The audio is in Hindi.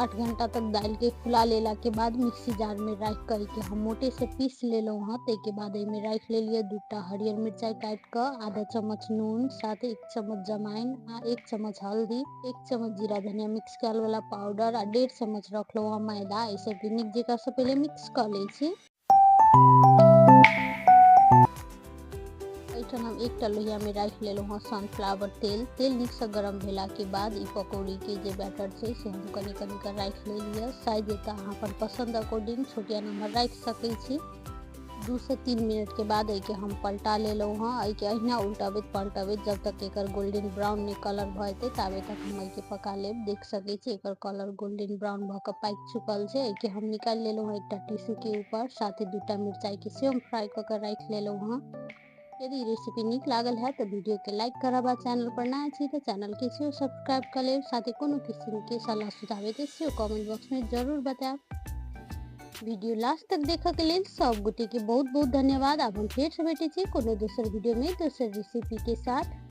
8 घंटा तक दाल के फुला लेला के बाद मिक्सी जार में राख कर के हम मोटे से पीस लेलहुँ हँ। ताहि बाद एहिमे राख लेलिए 2टा हरियर मिरचाई काट कर, आधा चम्मच नून, साथ 1 चम्मच जमाइन आ 1 चम्मच हल्दी, 1 चम्मच जीरा धनिया मिक्स कयल वाला पाउडर आ 1.5 चम्मच रखलहुँ हँ मैदा। एहि सबके नीक जेकाँ से पहिले मिक्स कर लै छी। एहिठाम हम एकटा लोहिया में राख लेलहुँ हँ सनफ्लावर तेल। तेल नीक से गरम भेला के बाद ई पकौड़ी के जे बैटर छै से हम कनी कनी कर राख लेलिए। साइज एतऽ अहाँ अपन पसंद अकॉर्डिंग छोट या नमहर राख सकै छी। 2 से 3 मिनट के बाद एके हम पलटा लेलहुँ हँ। एके अहिना उल्टबैत पलटबैत जब तक एकर गोल्डन ब्राउन में कलर भ जेतै ताबे तक हम एके पका लेब। देख सकै छी एकर कलर गोल्डन ब्राउन भ के पाकि चुकल छै। एके हम निकाल लेलहुँ हँ एकटा टिश्यू के ऊपर। साथ ही 2टा मिरचाई के सेम फ्राई क के राख लेलहुँ हँ। यदि रेसिपी नीक लागल है तो वीडियो के लाइक करब आ चैनल पर नया छी तो चैनल के सेहो सब्सक्राइब कर लेब। साथ ही कोनो किस्म के सलाह सुझाव हेतै सेहो कमेंट बॉक्स में जरूर बताएब। वीडियो लास्ट तक देखा के लेल सब गोटे के बहुत बहुत धन्यवाद। आब हम फेर से भेटै छी कोनो दोसर वीडियो में दोसर रेसिपी के साथ।